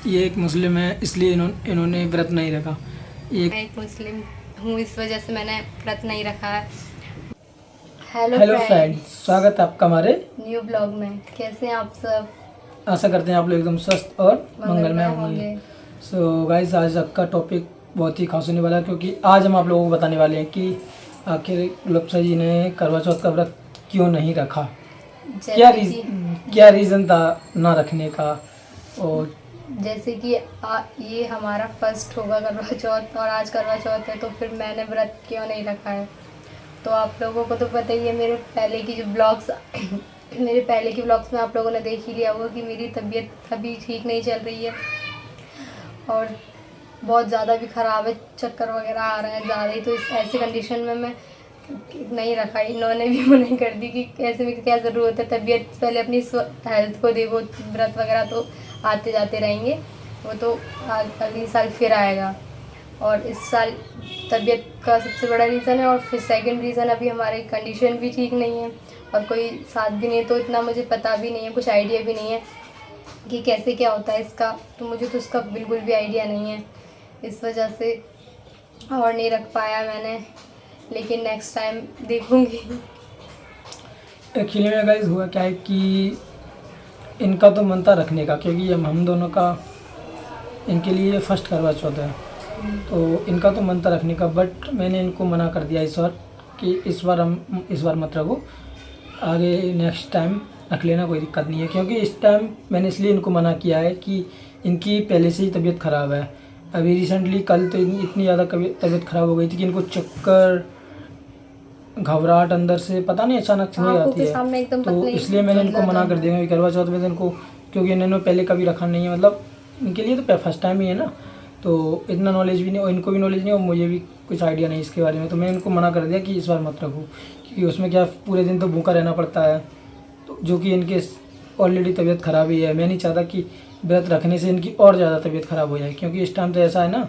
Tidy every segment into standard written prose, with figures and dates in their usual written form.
ये एक मुस्लिम है इसलिए इन्होंने व्रत नहीं रखा। मैं एक मुस्लिम हूँ, इस वजह से मैंने व्रत नहीं रखा है। हेलो हेलो फ्रेंड्स, स्वागत है आपका हमारे न्यू ब्लॉग में। कैसे हैं आप सब? आशा करते हैं आप लोग एकदम स्वस्थ और मंगलमय होंगे। होंगे। सो गाइस, आज आपका टॉपिक बहुत ही खास होने वाला है, क्योंकि आज हम आप लोगों को बताने वाले हैं कि आखिर गुलबचा जी ने करवा चौथ का व्रत क्यों नहीं रखा। क्या रीज़न था ना रखने का। और जैसे कि ये हमारा फर्स्ट होगा करवा चौथ, और आज करवा चौथ है, तो फिर मैंने व्रत क्यों नहीं रखा है। तो आप लोगों को तो पता ही है, मेरे पहले की ब्लॉग्स में आप लोगों ने देख ही लिया होगा कि मेरी तबीयत अभी ठीक नहीं चल रही है और बहुत ज़्यादा भी ख़राब है, चक्कर वगैरह आ रहा है ज़्यादा ही। तो इस ऐसी कंडीशन में मैं नहीं रखा। इन्होंने भी मना कर दी कि ऐसे में क्या ज़रूरत है, तबीयत पहले अपनी हेल्थ को देखो, व्रत वगैरह तो आते जाते रहेंगे, वो तो अगली साल फिर आएगा। और इस साल तबीयत का सबसे बड़ा रीज़न है, और फिर सेकंड रीज़न अभी हमारी कंडीशन भी ठीक नहीं है और कोई साथ भी नहीं है, तो इतना मुझे पता भी नहीं है, कुछ आइडिया भी नहीं है कि कैसे क्या होता है इसका। तो मुझे तो इसका बिल्कुल भी आइडिया नहीं है, इस वजह से और नहीं रख पाया मैंने, लेकिन नेक्स्ट टाइम देखूँगी। एक्चुअली में गाइस हुआ क्या है कि इनका तो मन था रखने का, क्योंकि हम दोनों का इनके लिए फर्स्ट करवा चौथ है, तो इनका तो मन था रखने का। बट मैंने इनको मना कर दिया इस बार कि इस बार मत रखो, आगे नेक्स्ट टाइम रख लेना, कोई दिक्कत नहीं है। क्योंकि इस टाइम मैंने इसलिए इनको मना किया है कि इनकी पहले से ही तबीयत ख़राब है। अभी रिसेंटली कल तो इतनी ज़्यादा तबीयत ख़राब हो गई थी कि इनको चक्कर, घबराहट अंदर से पता नहीं अचानक हो जाती है। तो इसलिए मैंने इनको मना कर दिया कि करवा चौथ में तो इनको, क्योंकि इन्होंने पहले कभी रखा नहीं है, मतलब इनके लिए तो फर्स्ट टाइम ही है ना, तो इतना नॉलेज भी नहीं, और इनको भी नॉलेज नहीं और मुझे भी कुछ आइडिया नहीं इसके बारे में। तो मैंने इनको मना कर दिया कि इस बार मत रखो, क्योंकि उसमें क्या पूरे दिन तो भूखा रहना पड़ता है, तो जो कि इनके ऑलरेडी तबीयत ख़राब ही है। मैं नहीं चाहता कि व्रत रखने से इनकी और ज़्यादा तबीयत ख़राब हो जाए, क्योंकि इस टाइम तो ऐसा है ना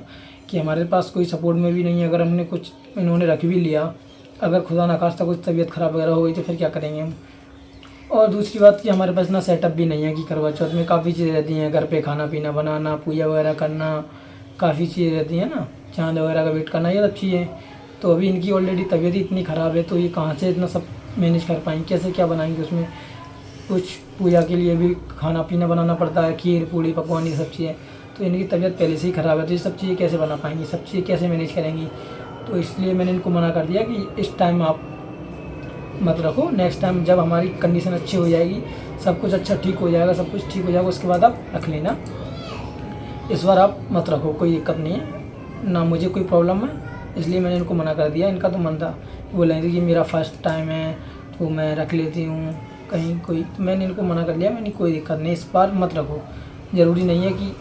कि हमारे पास कोई सपोर्ट में भी नहीं है। अगर हमने कुछ इन्होंने रख भी लिया, अगर खुदा ना खास्ता कुछ तबीयत ख़राब वगैरह हो गई तो फिर क्या करेंगे हम। और दूसरी बात कि हमारे पास ना सेटअप भी नहीं है कि करवा चौथ में काफ़ी चीज़ें रहती हैं, घर पे खाना पीना बनाना, पूजा वगैरह करना, काफ़ी चीज़ें रहती हैं ना, चांद वगैरह का वेट करना, ये सब चीज़ें। तो अभी इनकी ऑलरेडी तबीयत ही इतनी ख़राब है, तो ये कहाँ से इतना सब मैनेज कर पाएंगे, कैसे क्या बनाएंगे। उसमें कुछ पूजा के लिए भी खाना पीना बनाना पड़ता है, खीर पूड़ी पकवान ये सब चीज़ें। तो इनकी तबीयत पहले से ही ख़राब है, तो ये सब चीज़ें कैसे बना पाएंगी, सब चीज़ें कैसे मैनेज करेंगी। तो इसलिए मैंने इनको मना कर दिया कि इस टाइम आप मत रखो, नेक्स्ट टाइम जब हमारी कंडीशन अच्छी हो जाएगी, सब कुछ अच्छा ठीक हो जाएगा, सब कुछ ठीक हो जाएगा, उसके बाद आप रख लेना। इस बार आप मत रखो, कोई दिक्कत नहीं है ना, मुझे कोई प्रॉब्लम है, इसलिए मैंने इनको मना कर दिया। इनका तो मन था, बोल रहे थे कि मेरा फर्स्ट टाइम है तो मैं रख लेती हूँ कहीं कोई, तो मैंने इनको मना कर दिया। मैंने कोई दिक्कत नहीं, इस बार मत रखो। ज़रूरी नहीं है कि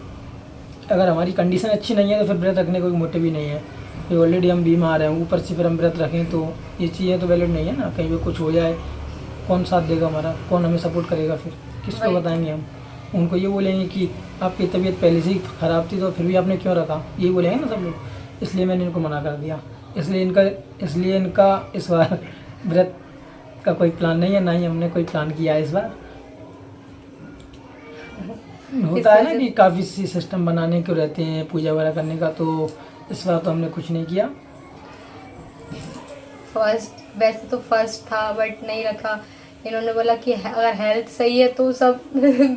अगर हमारी कंडीशन अच्छी नहीं है तो फिर व्रत रखने का कोई मोटिव भी नहीं है। फिर ऑलरेडी हम बीमार हैं, ऊपर से फिर हम व्रत रखें तो ये चीज़ें तो वैलिड नहीं है ना। कहीं पे कुछ हो जाए, कौन साथ देगा हमारा, कौन हमें सपोर्ट करेगा, फिर किसको बताएंगे हम। उनको ये बोलेंगे कि आपकी तबीयत पहले से ही ख़राब थी तो फिर भी आपने क्यों रखा, ये बोलेंगे ना सब लोग। इसलिए मैंने इनको मना कर दिया। इसलिए इनका इस बार व्रत का कोई प्लान नहीं है, ना ही हमने कोई प्लान किया है इस बार। होता है ना कि काफ़ी सी सिस्टम बनाने को रहते हैं पूजा वगैरह करने का, तो इस बार तो हमने कुछ नहीं किया। वैसे तो फर्स्ट था बट नहीं रखा। इन्होंने बोला कि अगर हेल्थ सही है तो सब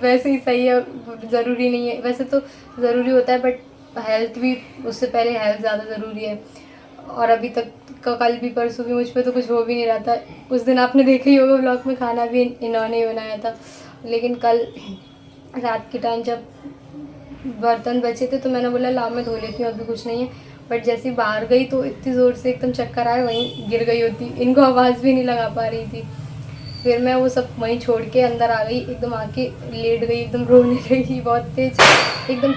वैसे ही सही है, ज़रूरी नहीं है। वैसे तो ज़रूरी होता है बट हेल्थ भी, उससे पहले हेल्थ ज़्यादा ज़रूरी है। और अभी तक का कल भी परसों भी मुझ पर तो कुछ हो भी नहीं रहा था। उस दिन आपने देखा ही होगा ब्लॉग में, खाना भी इन्होंने ही बनाया था। लेकिन कल रात के टाइम जब बर्तन बचे थे तो मैंने बोला लाओ मैं धो लेती हूँ, अभी कुछ नहीं है। बट जैसे ही बाहर गई तो इतनी ज़ोर से एकदम चक्कर आए, वहीं गिर गई होती, इनको आवाज़ भी नहीं लगा पा रही थी। फिर मैं वो सब वहीं छोड़ के अंदर आ गई, एकदम आके लेट गई, एकदम रोने लगी बहुत तेज। एकदम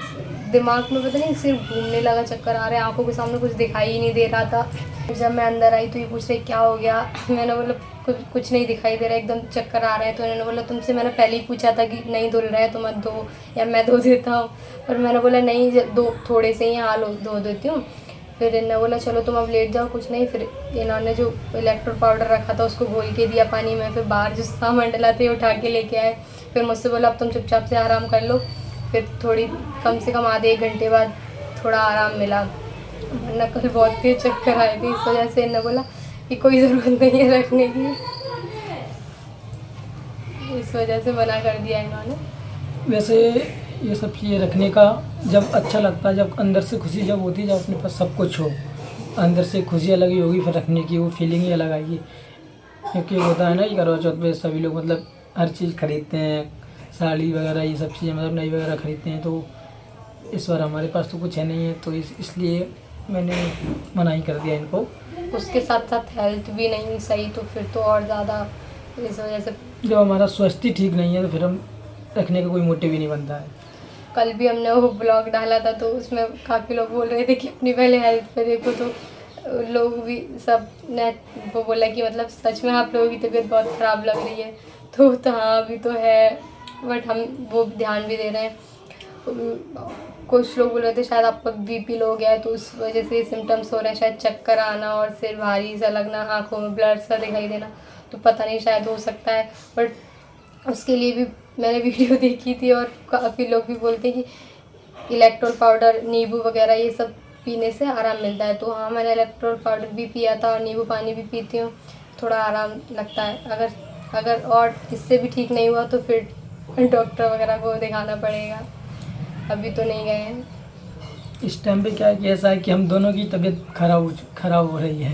दिमाग में पता नहीं सिर्फ घूमने लगा, चक्कर आ रहे, आंखों के सामने कुछ दिखाई ही नहीं दे रहा था। जब मैं अंदर आई तो ये पूछ रहे क्या हो गया। मैंने बोला कुछ नहीं दिखाई दे रहा, एकदम चक्कर आ रहे हैं। तो इन्होंने बोला तुमसे मैंने पहले ही पूछा था कि नहीं धुल रहा है तो मत धो, या मैं धो देता हूँ। पर मैंने बोला नहीं, दो थोड़े से ही हाल धो देती हूँ। फिर इन्होंने बोला चलो तुम अब लेट जाओ, कुछ नहीं। फिर इन्होंने जो इलेक्ट्रो पाउडर रखा था उसको घोल के दिया पानी में। फिर बाहर जो सामान डला थे उठा के लेके आए। फिर मुझसे बोला अब तुम चुपचाप से आराम कर लो। फिर थोड़ी कम से कम आधे 1 घंटे बाद थोड़ा आराम मिला, वरना कल बहुत तेज चक्कर आए थे। इस वजह से इन्होंने बोला कि कोई ज़रूरत नहीं है रखने की, इस वजह से मना कर दिया इन्होंने। वैसे ये सब चीज़ें रखने का जब अच्छा लगता है, जब अंदर से खुशी जब होती है, जब अपने पास सब कुछ हो, अंदर से खुशी अलग ही होगी, फिर रखने की वो फीलिंग ही अलग आएगी। क्योंकि होता है ना कि करवा चौथ पे सभी लोग मतलब हर चीज़ खरीदते हैं, साड़ी वगैरह ये सब चीज़ें मतलब नई वगैरह खरीदते हैं। तो इस बार हमारे पास तो कुछ है नहीं है, तो इसलिए मैंने मना ही कर दिया इनको। उसके साथ साथ हेल्थ भी नहीं सही, तो फिर तो और ज़्यादा, इस वजह से जब हमारा स्वास्थ्य ठीक नहीं है तो फिर हम रखने का कोई मोटिव ही नहीं बनता है। कल भी हमने वो ब्लॉग डाला था, तो उसमें काफ़ी लोग बोल रहे थे कि अपनी पहले हेल्थ पे देखो, तो लोग भी सब ने वो बोला कि मतलब सच में आप लोगों की तबीयत बहुत ख़राब लग रही है। तो हाँ अभी तो है, बट हम वो ध्यान भी दे रहे हैं। कुछ लोग बोल रहे थे शायद आपका बीपी लो गया है, तो उस वजह से सिम्टम्स हो रहे हैं, शायद चक्कर आना और सिर भारी सा लगना, आँखों में ब्लर सा दिखाई देना, तो पता नहीं शायद हो सकता है। बट उसके लिए भी मैंने वीडियो देखी थी और काफ़ी लोग भी बोलते हैं कि इलेक्ट्रोल पाउडर, नींबू वगैरह ये सब पीने से आराम मिलता है। तो हाँ मैंने इलेक्ट्रोल पाउडर भी पिया था और नींबू पानी भी पीती हूँ, थोड़ा आराम लगता है। अगर और इससे भी ठीक नहीं हुआ तो फिर डॉक्टर वगैरह को दिखाना पड़ेगा, अभी तो नहीं गए हैं। इस टाइम पे क्या है कि ऐसा है कि हम दोनों की तबीयत खराब हो रही है।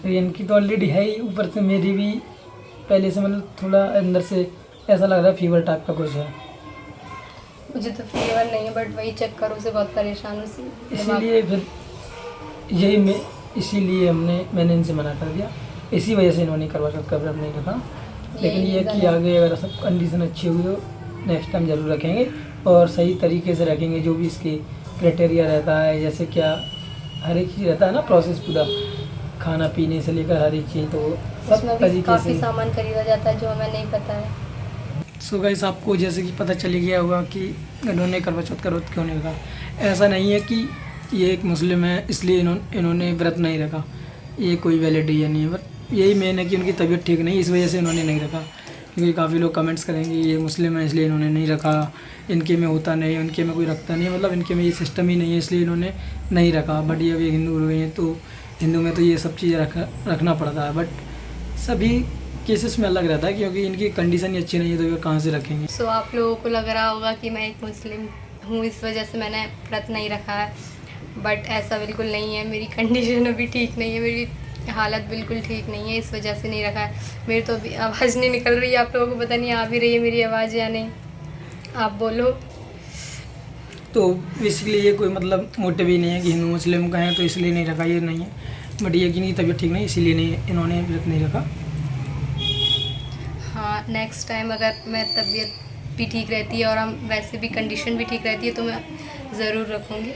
तो इनकी तो ऑलरेडी है ही, ऊपर से मेरी भी पहले से मतलब थोड़ा अंदर से ऐसा लग रहा है फीवर टाइप का कुछ है। मुझे तो फीवर नहीं है, बट वही चक्करों से बहुत परेशान हूँ। इसीलिए फिर इसीलिए मैंने इनसे मना कर दिया। इसी वजह से इन्होंने करवा चौथ का व्रत नहीं रखा। लेकिन ये कि आगे अगर सब कंडीशन अच्छी हुई तो नेक्स्ट टाइम ज़रूर रखेंगे और सही तरीके से रखेंगे। जो भी इसके क्राइटेरिया रहता है, जैसे क्या हर एक चीज़ रहता है ना, प्रोसेस पूरा खाना पीने से लेकर हर एक चीज़, तो सब तरीके काफ़ी से सामान खरीदा जाता है जो हमें नहीं पता है। सो गाइस आपको जैसे कि पता चली गया होगा कि इन्होंने करवा चौथ का व्रत क्यों नहीं रखा। ऐसा नहीं है कि ये एक मुस्लिम है इसलिए इन्होंने व्रत नहीं रखा, ये कोई वैलिड रीज़न नहीं है। बट यही मेन है कि उनकी तबीयत ठीक नहीं, इस वजह से इन्होंने नहीं रखा। क्योंकि काफ़ी लोग कमेंट्स करेंगे ये मुस्लिम है इसलिए इन्होंने नहीं रखा, इनके में होता नहीं, उनके में कोई रखता नहीं, मतलब इनके में ये सिस्टम ही नहीं है इसलिए इन्होंने नहीं रखा। बट ये अभी हिंदू हो गए हैं तो हिंदू में तो ये सब चीज़ें रखना पड़ता है। बट सभी केसेस में अलग रहता है क्योंकि इनकी कंडीशन ही अच्छी नहीं है तो ये कहाँ से रखेंगे। सो आप लोगों को लग रहा होगा कि मैं एक मुस्लिम हूँ इस वजह से मैंने व्रत नहीं रखा है, बट ऐसा बिल्कुल नहीं है। मेरी कंडीशन अभी ठीक नहीं है, मेरी हालत बिल्कुल ठीक नहीं है, इस वजह से नहीं रखा है। मेरी तो अभी आवाज़ नहीं निकल रही है, आप लोगों को पता नहीं आ भी रही है मेरी आवाज़ या नहीं, आप बोलो। तो बेसिकली ये कोई मतलब मोटिव ही नहीं है कि हिंदू मुस्लिम का है तो इसलिए नहीं रखा, ये नहीं है। बट ये कि इनकी तबीयत ठीक नहीं इसीलिए नहीं इन्होंने व्रत नहीं रखा। हाँ नेक्स्ट टाइम अगर मैं तबीयत भी ठीक रहती है और हम वैसे भी कंडीशन भी ठीक रहती है तो मैं ज़रूर रखूँगी।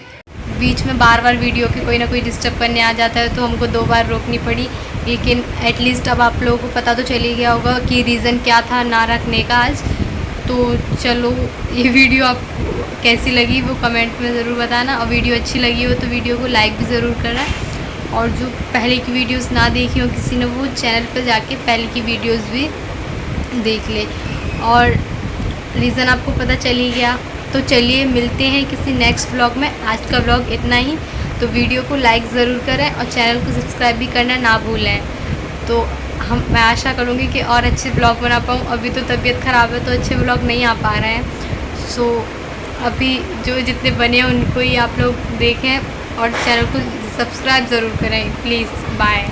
बीच में बार बार वीडियो के कोई ना कोई डिस्टर्ब करने आ जाता है तो हमको 2 बार रोकनी पड़ी, लेकिन एटलीस्ट अब आप लोगों को पता तो चल ही गया होगा कि रीज़न क्या था ना रखने का आज। तो चलो ये वीडियो आप कैसी लगी वो कमेंट में ज़रूर बताना, और वीडियो अच्छी लगी हो तो वीडियो को लाइक भी ज़रूर करना, और जो पहले की वीडियोस ना देखी हो किसी ने वो चैनल पर जाके पहले की वीडियोस भी देख ले। और रीज़न आपको पता चल ही गया, तो चलिए मिलते हैं किसी नेक्स्ट व्लॉग में। आज का व्लॉग इतना ही, तो वीडियो को लाइक ज़रूर करें और चैनल को सब्सक्राइब भी करना ना भूलें। तो मैं आशा करूँगी कि और अच्छे व्लॉग बना पाऊँ। अभी तो तबीयत ख़राब है तो अच्छे व्लॉग नहीं आ पा रहे हैं। सो अभी जो जितने बने हैं उनको ही आप लोग देखें और चैनल को सब्सक्राइब ज़रूर करें प्लीज़। बाय।